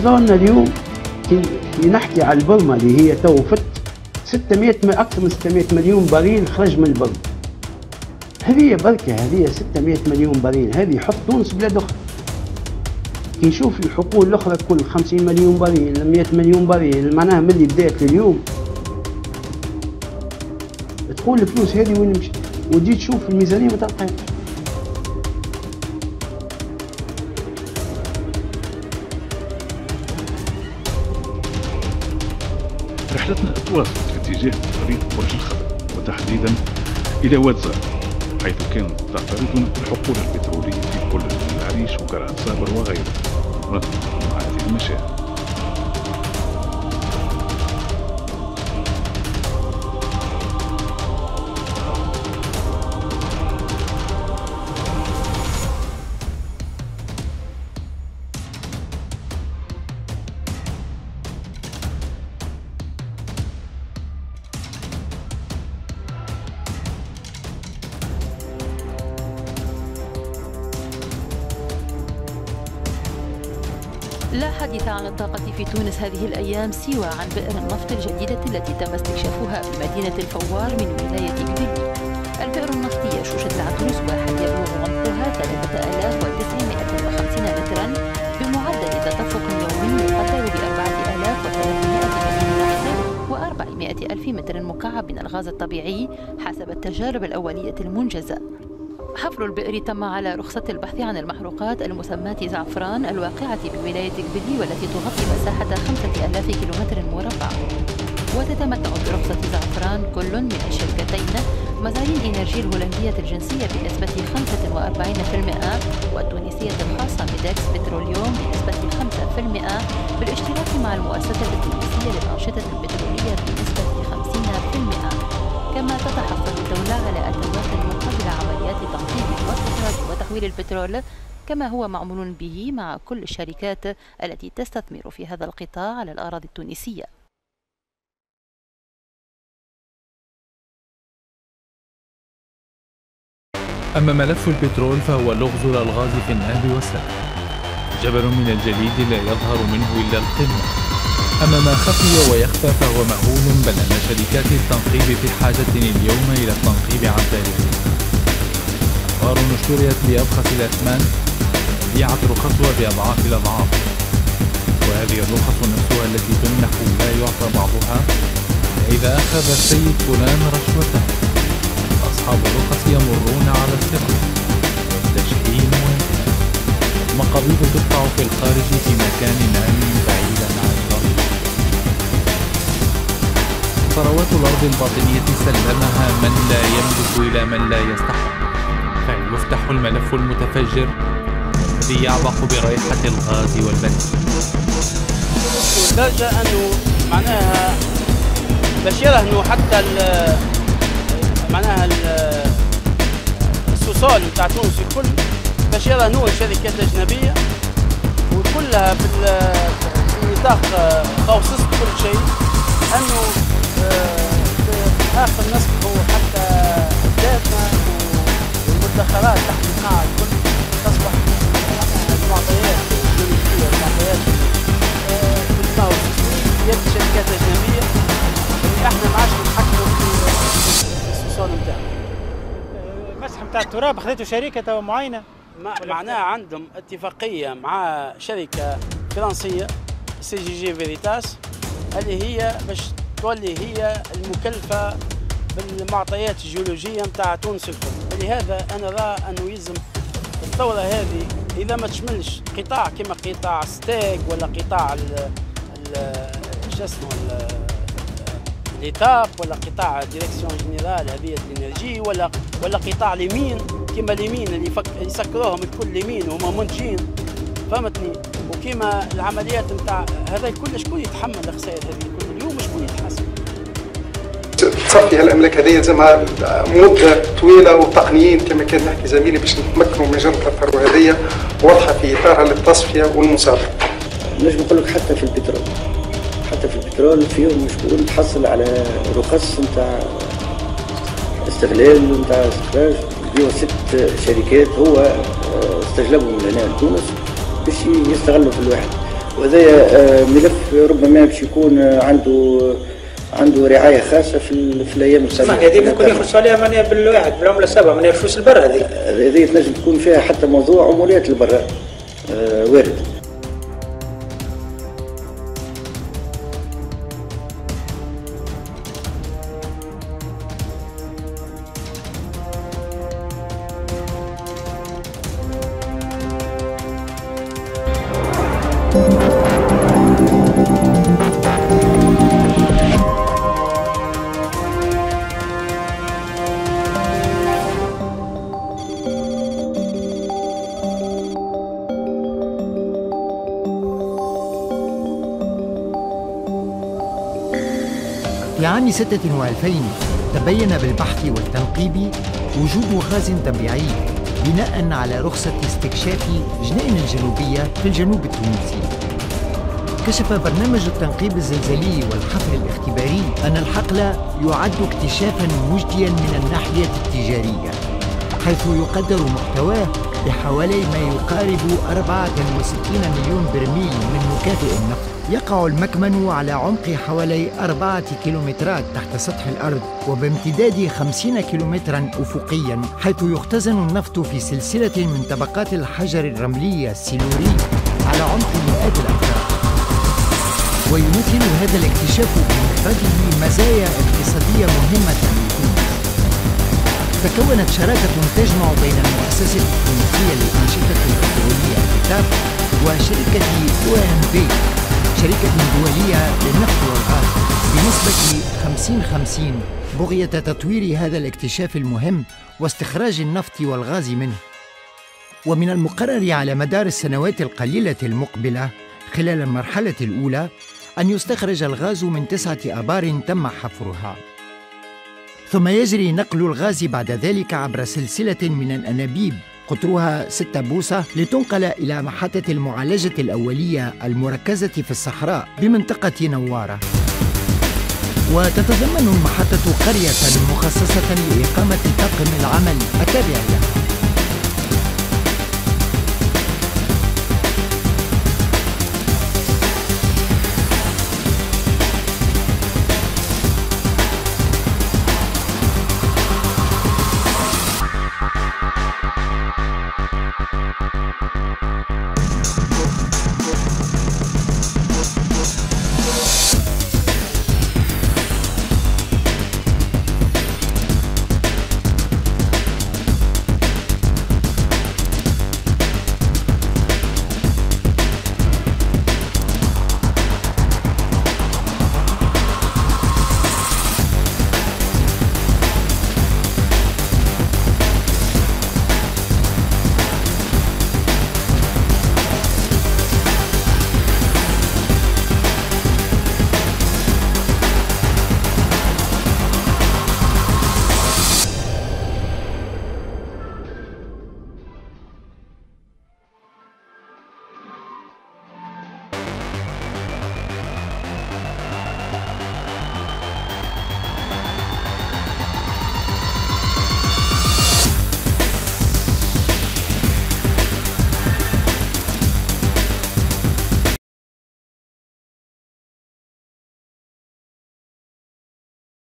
صارنا اليوم نحكي على البرمة اللي هي تو فت 600 أكثر من 600 مليون بريل خرج من البرمة. هذه بركة، هذه 600 مليون بريل، هذه حط تونس بلاد أخرى. كي نشوف الحقول الأخرى كل 50 مليون بريل 100 مليون بريل، معناها ملي بدات اليوم تقول الفلوس هذه وين مشت، وتجي تشوف الميزانية ما تلقاهاش. رحلتنا تواصلت في اتجاه طريق برج الخضر وتحديدا إلى واد زار، حيث كانت تعترضنا الحقول البترولية في كل العريش وكرهت صابر وغيره. ونتفق مع هذه المشاهد. لا حديث عن الطاقة في تونس هذه الأيام سوى عن بئر النفط الجديدة التي تم استكشافها بمدينة الفوار من ولاية كبير. البئر النفطية شوشة العطرس واحد يبلغ عمقها 3950 مترا بمعدل تدفق يومي يقدر ب 4300 مليون و400 ألف متر مكعب من الغاز الطبيعي حسب التجارب الأولية المنجزة. حفر البئر تم على رخصة البحث عن المحروقات المسماة زعفران الواقعة بولاية كبلي والتي تغطي مساحة 5000 كيلومتر مربع. وتتمتع برخصة زعفران كل من الشركتين مزارين إنرجي الهولندية الجنسية بنسبة 45% والتونسية الخاصة ميداكس بتروليوم بنسبة 5% بالاشتراك مع المؤسسة التونسية للأنشطة البترولية بنسبة 50%. كما تتحفظ الدولة على أدوات مقابل عمليات تنقيب واستخراج وتحويل البترول كما هو معمول به مع كل الشركات التي تستثمر في هذا القطاع على الأراضي التونسية. أما ملف البترول فهو لغز الألغاز في النهب والسلك، جبل من الجليد لا يظهر منه إلا القمة. أما ما خفي ويخفى فهو مهول، بل أن شركات التنقيب في حاجة اليوم إلى التنقيب عن تاريخه. أنوار اشتريت بأبخس الأثمان بيعت رخصها بأضعاف الأضعاف، وهذه الرخص نفسها التي تمنح لا يعطى بعضها إذا أخذ السيد فلان رشوة. أصحاب الرخص يمرون على الثقة والتشحيم والمقابيض تقطع في الخارج في مكان آمن بعيدا عن الضريبة. ثروات الأرض الباطنية سلمها من لا يملك إلى من لا يستحق، فيفتح الملف المتفجر الذي يعبق برائحة الغاز والبنزين. لدرجة أنه معناها باش يرهنوا حتى معناها السوسول نتاع تونس الكل باش يرهنوا شركات أجنبية وكلها في نطاق خوصص كل شيء، أنه آخر نسبه حتى الدافع والمدخرات تحت القاع الكل تصبح المعطيات الجنسية والمعطيات يد شركات أجنبية اللي احنا ما عادش نتحكموا في السوسول نتاعنا. المسح نتاع التراب خذيتوا شركة معينة؟ معناها عندهم اتفاقية مع شركة فرنسية CGG فيريتاس اللي هي باش تولي هي المكلفة بالمعطيات الجيولوجية نتاع تونس الكل. لهذا أنا رأى أنه يلزم الثورة هذه إذا ما تشملش قطاع كما قطاع ستيك ولا قطاع شو اسمه ليتاب ولا قطاع ديريكسيون جينيرال هذه الانرجي ولا قطاع اليمين كما اليمين اللي يسكروهم الكل اليمين وهما منتجين، فهمتني؟ وكما العمليات نتاع هذا الكل شكون يتحمل الخسائر هذه الكل اليوم؟ شكون يتحاسب؟ تصفي هالاملاك هذه يلزمها مده طويله وتقنيين كما كان نحكي زميلي باش نتمكنوا من جره الثروه هذه واضحه في اطارها للتصفيه والمصادره. نجم نقول لك حتى في البترول فيهم شكون تحصل على رخص نتاع استغلال نتاع استخراج بيو 6 شركات هو استجلبهم من هنا لتونس باش يستغلوا في الواحد، وهذا ملف ربما باش يكون عنده رعايه خاصه في الايام القادمه. هذه ممكن يخلصوا عليها معناها بالواحد بالعمله السبعه معناها فلوس البر هذه تنجم تكون فيها حتى موضوع عمولات البر وارد. في عام 6 و2000 تبين بالبحث والتنقيب وجود غاز طبيعي بناء على رخصة استكشاف جنين الجنوبية في الجنوب التونسي. كشف برنامج التنقيب الزلزالي والحفر الاختباري أن الحقل يعد اكتشافاً مجدياً من الناحية التجارية، حيث يقدر محتواه بحوالي ما يقارب 64 مليون برميل من مكافئ النفط. يقع المكمن على عمق حوالي 4 كيلومترات تحت سطح الأرض وبامتداد 50 كيلومتراً أفقياً، حيث يختزن النفط في سلسلة من طبقات الحجر الرملي السيلوري على عمق مئات الأمتار. ويمثل هذا الاكتشاف بمفرده مزايا اقتصادية مهمة لتونس. تكونت شراكة تجمع بين المؤسسة التونسية للأنشطة البترولية تاف وشركة OMV شركة دولية للنفط والغاز بنسبة 50-50 بغية تطوير هذا الاكتشاف المهم واستخراج النفط والغاز منه. ومن المقرر على مدار السنوات القليلة المقبلة خلال المرحلة الأولى أن يستخرج الغاز من 9 آبار تم حفرها، ثم يجري نقل الغاز بعد ذلك عبر سلسلة من الأنابيب قطرها 6 بوصة لتنقل إلى محطة المعالجة الأولية المركزة في الصحراء بمنطقة نوارة. وتتضمن المحطة قرية مخصصة لإقامة طاقم العمل التابع لها.